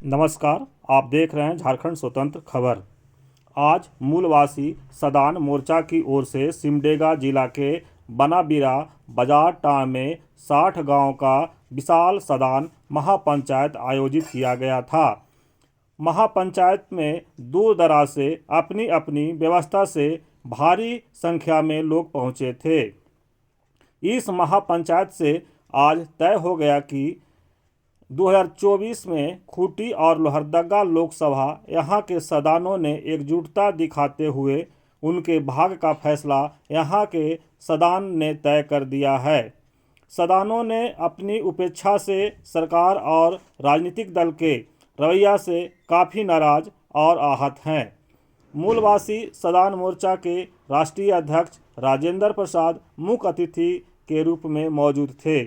नमस्कार। आप देख रहे हैं झारखंड स्वतंत्र खबर। आज मूलवासी सदान मोर्चा की ओर से सिमडेगा जिला के बनाबीरा बाजार टांड में 60 गांव का विशाल सदान महापंचायत आयोजित किया गया था। महापंचायत में दूर दराज से अपनी अपनी व्यवस्था से भारी संख्या में लोग पहुंचे थे। इस महापंचायत से आज तय हो गया कि 2024 में खूंटी और लोहरदगा लोकसभा यहां के सदानों ने एकजुटता दिखाते हुए उनके भाग्य का फैसला यहां के सदान ने तय कर दिया है। सदानों ने अपनी उपेक्षा से सरकार और राजनीतिक दल के रवैया से काफ़ी नाराज और आहत हैं। मूलवासी सदान मोर्चा के राष्ट्रीय अध्यक्ष राजेंद्र प्रसाद मुख्य अतिथि के रूप में मौजूद थे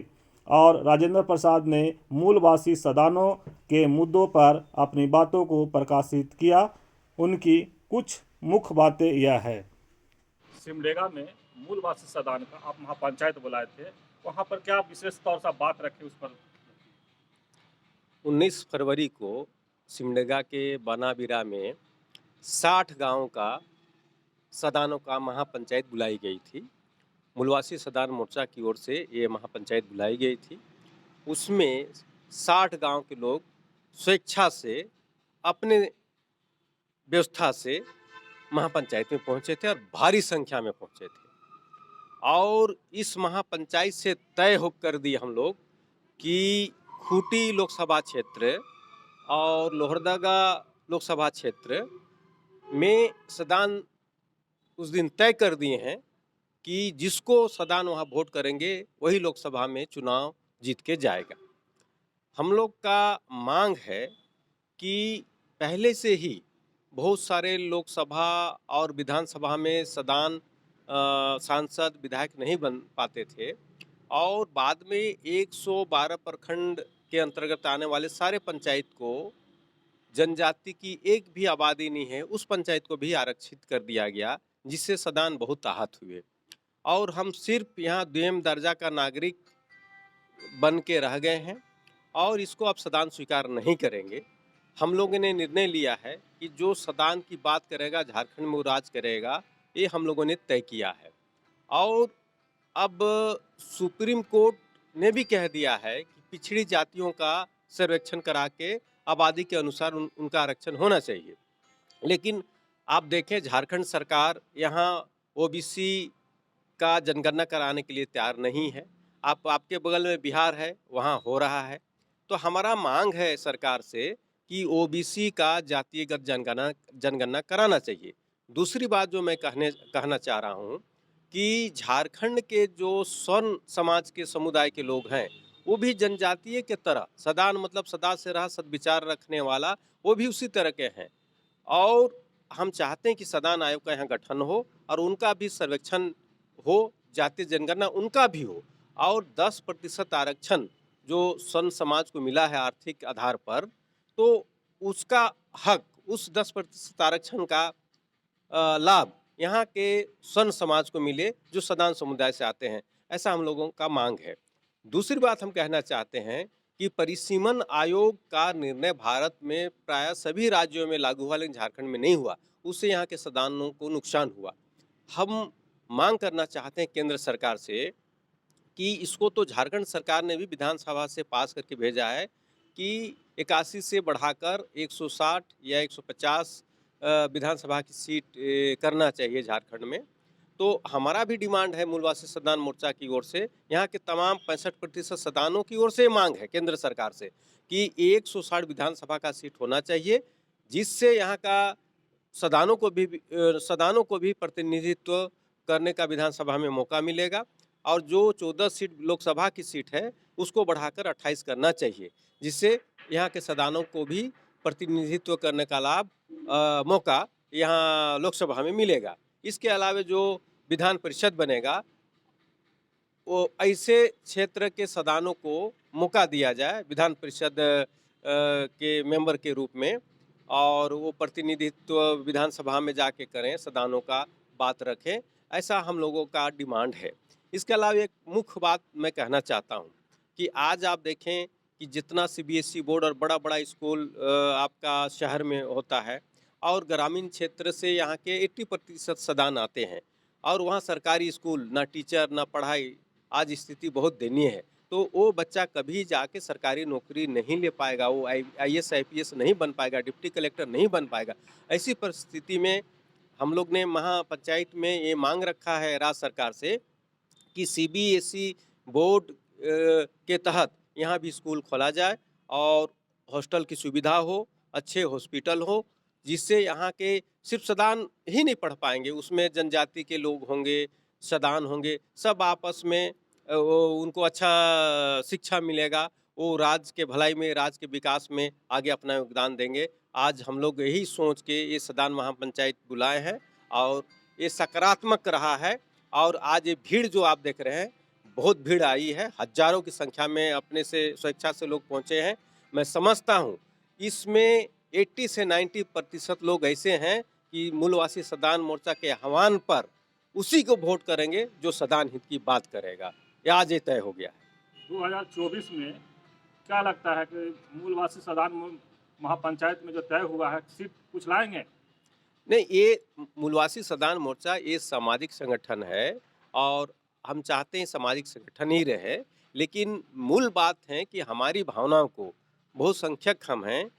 और राजेंद्र प्रसाद ने मूलवासी सदानों के मुद्दों पर अपनी बातों को प्रकाशित किया। उनकी कुछ मुख्य बातें यह है। सिमडेगा में मूलवासी सदान का आप महापंचायत बुलाए थे, वहाँ पर क्या विशेष तौर से बात रखे उस पर? 19 फरवरी को सिमडेगा के बनाबीरा में 60 गांव का सदानों का महापंचायत बुलाई गई थी। मूलवासी सदान मोर्चा की ओर से ये महापंचायत बुलाई गई थी। उसमें 60 गांव के लोग स्वेच्छा से अपने व्यवस्था से महापंचायत में पहुंचे थे और भारी संख्या में पहुंचे थे। और इस महापंचायत से तय होकर दिए हम लोग कि खूंटी लोकसभा क्षेत्र और लोहरदगा लोकसभा क्षेत्र में सदान उस दिन तय कर दिए हैं कि जिसको सदान वहाँ वोट करेंगे वही लोकसभा में चुनाव जीत के जाएगा। हम लोग का मांग है कि पहले से ही बहुत सारे लोकसभा और विधानसभा में सदान सांसद विधायक नहीं बन पाते थे और बाद में 112 प्रखंड के अंतर्गत आने वाले सारे पंचायत को जनजाति की एक भी आबादी नहीं है उस पंचायत को भी आरक्षित कर दिया गया, जिससे सदान बहुत आहत हुए और हम सिर्फ यहाँ द्वितीय दर्जा का नागरिक बन के रह गए हैं और इसको अब सदान स्वीकार नहीं करेंगे। हम लोगों ने निर्णय लिया है कि जो सदान की बात करेगा झारखंड में वो राज करेगा, ये हम लोगों ने तय किया है। और अब सुप्रीम कोर्ट ने भी कह दिया है कि पिछड़ी जातियों का सर्वेक्षण करा के आबादी के अनुसार उनका आरक्षण होना चाहिए। लेकिन आप देखें झारखंड सरकार यहाँ ओबीसी का जनगणना कराने के लिए तैयार नहीं है। आपके बगल में बिहार है, वहाँ हो रहा है। तो हमारा मांग है सरकार से कि ओबीसी का जातिगत जनगणना कराना चाहिए। दूसरी बात जो मैं कहना चाह रहा हूँ कि झारखंड के जो स्वर्ण समाज के समुदाय के लोग हैं वो भी जनजातीय के तरह सदान मतलब सदा से रहा सद्विचार रखने वाला वो भी उसी तरह के हैं और हम चाहते हैं कि सदान आयोग का यहाँ गठन हो और उनका भी सर्वेक्षण हो, जातीय जनगणना उनका भी हो और 10% आरक्षण जो स्वर्ण समाज को मिला है आर्थिक आधार पर, तो उसका हक उस 10% आरक्षण का लाभ यहाँ के स्वर्ण समाज को मिले जो सदान समुदाय से आते हैं। ऐसा हम लोगों का मांग है। दूसरी बात हम कहना चाहते हैं कि परिसीमन आयोग का निर्णय भारत में प्राय सभी राज्यों में लागू हुआ लेकिन झारखंड में नहीं हुआ, उससे यहाँ के सदानों को नुकसान हुआ। हम मांग करना चाहते हैं केंद्र सरकार से कि इसको तो झारखंड सरकार ने भी विधानसभा से पास करके भेजा है कि 81 से बढ़ाकर 160 या 150 विधानसभा की सीट करना चाहिए झारखंड में। तो हमारा भी डिमांड है मूलवासी सदान मोर्चा की ओर से, यहाँ के तमाम 65% सदानों की ओर से मांग है केंद्र सरकार से कि 160 विधानसभा का सीट होना चाहिए, जिससे यहाँ का सदानों को भी प्रतिनिधित्व करने का विधानसभा में मौका मिलेगा और जो 14 सीट लोकसभा की सीट है उसको बढ़ाकर 28 करना चाहिए, जिससे यहाँ के सदानों को भी प्रतिनिधित्व करने का लाभ मौका यहाँ लोकसभा में मिलेगा। इसके अलावा जो विधान परिषद बनेगा वो ऐसे क्षेत्र के सदानों को मौका दिया जाए विधान परिषद के मेंबर के रूप में और वो प्रतिनिधित्व विधानसभा में जाके करें, सदानों का बात रखें। ऐसा हम लोगों का डिमांड है। इसके अलावा एक मुख्य बात मैं कहना चाहता हूँ कि आज आप देखें कि जितना सीबीएसई बोर्ड और बड़ा-बड़ा स्कूल आपका शहर में होता है और ग्रामीण क्षेत्र से यहाँ के 80% सदान आते हैं और वहाँ सरकारी स्कूल, ना टीचर, ना पढ़ाई, आज स्थिति बहुत दयनीय है। तो वो बच्चा कभी जाके सरकारी नौकरी नहीं ले पाएगा, वो आईएएस, आईपीएस नहीं बन पाएगा, डिप्टी कलेक्टर नहीं बन पाएगा। ऐसी परिस्थिति में हम लोग ने महापंचायत में ये मांग रखा है राज्य सरकार से कि सीबीएसई बोर्ड के तहत यहाँ भी स्कूल खोला जाए और हॉस्टल की सुविधा हो, अच्छे हॉस्पिटल हो, जिससे यहाँ के सिर्फ सदान ही नहीं पढ़ पाएंगे, उसमें जनजाति के लोग होंगे, सदान होंगे, सब आपस में उनको अच्छा शिक्षा मिलेगा, वो राज्य के भलाई में, राज्य के विकास में आगे अपना योगदान देंगे। आज हम लोग यही सोच के ये सदान महापंचायत बुलाए हैं और ये सकारात्मक रहा है और आज ये भीड़ जो आप देख रहे हैं, बहुत भीड़ आई है, हज़ारों की संख्या में अपने से स्वेच्छा से लोग पहुँचे हैं। मैं समझता हूँ इसमें 80 से 90% लोग ऐसे हैं कि मूलवासी सदान मोर्चा के आह्वान पर उसी को वोट करेंगे जो सदान हित की बात करेगा। ये आज ये तय हो गया है। 2024 में क्या लगता है कि मूलवासी सदान महापंचायत में जो तय हुआ है, सीट कुछ लाएंगे? नहीं, ये मूलवासी सदान मोर्चा ये सामाजिक संगठन है और हम चाहते हैं सामाजिक संगठन ही रहे, लेकिन मूल बात है कि हमारी भावनाओं को, बहुसंख्यक हम हैं,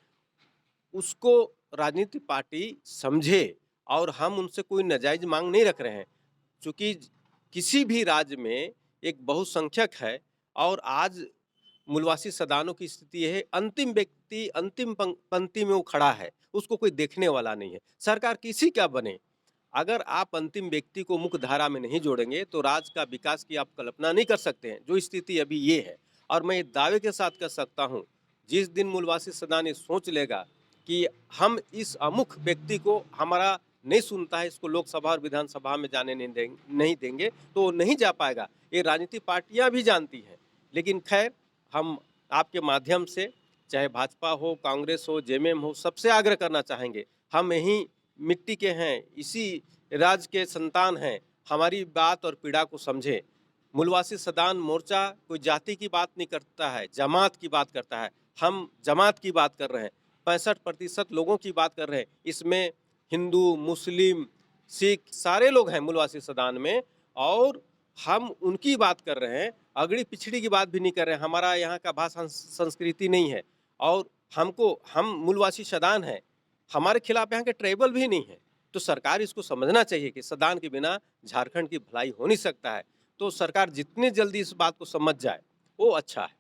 उसको राजनीतिक पार्टी समझे और हम उनसे कोई नाजायज मांग नहीं रख रहे हैं। चूँकि किसी भी राज्य में एक बहुसंख्यक है और आज मूलवासी सदानों की स्थिति यह है, अंतिम व्यक्ति अंतिम पंक्ति में वो खड़ा है, उसको कोई देखने वाला नहीं है। सरकार किसी का बने, अगर आप अंतिम व्यक्ति को मुख्य धारा में नहीं जोड़ेंगे तो राज्य का विकास की आप कल्पना नहीं कर सकते हैं, जो स्थिति अभी ये है। और मैं दावे के साथ कह सकता हूँ, जिस दिन मूलवासी सदान ये सोच लेगा कि हम इस अमुख व्यक्ति को हमारा नहीं सुनता है, इसको लोकसभा और विधानसभा में जाने नहीं देंगे, तो वो नहीं जा पाएगा। ये राजनीतिक पार्टियां भी जानती हैं, लेकिन खैर हम आपके माध्यम से, चाहे भाजपा हो, कांग्रेस हो, जेएमएम हो, सबसे आग्रह करना चाहेंगे, हम यहीं मिट्टी के हैं, इसी राज्य के संतान हैं, हमारी बात और पीड़ा को समझें। मूलवासी सदान मोर्चा कोई जाति की बात नहीं करता है, जमात की बात करता है। हम जमात की बात कर रहे हैं, 65% लोगों की बात कर रहे हैं। इसमें हिंदू, मुस्लिम, सिख सारे लोग हैं मूलवासी सदान में और हम उनकी बात कर रहे हैं, अगड़ी पिछड़ी की बात भी नहीं कर रहे हैं। हमारा यहाँ का भाषा संस्कृति नहीं है और हम मूलवासी सदान हैं, हमारे खिलाफ यहाँ के ट्राइबल भी नहीं है। तो सरकार इसको समझना चाहिए कि सदान के बिना झारखंड की भलाई हो नहीं सकता है। तो सरकार जितनी जल्दी इस बात को समझ जाए वो अच्छा है।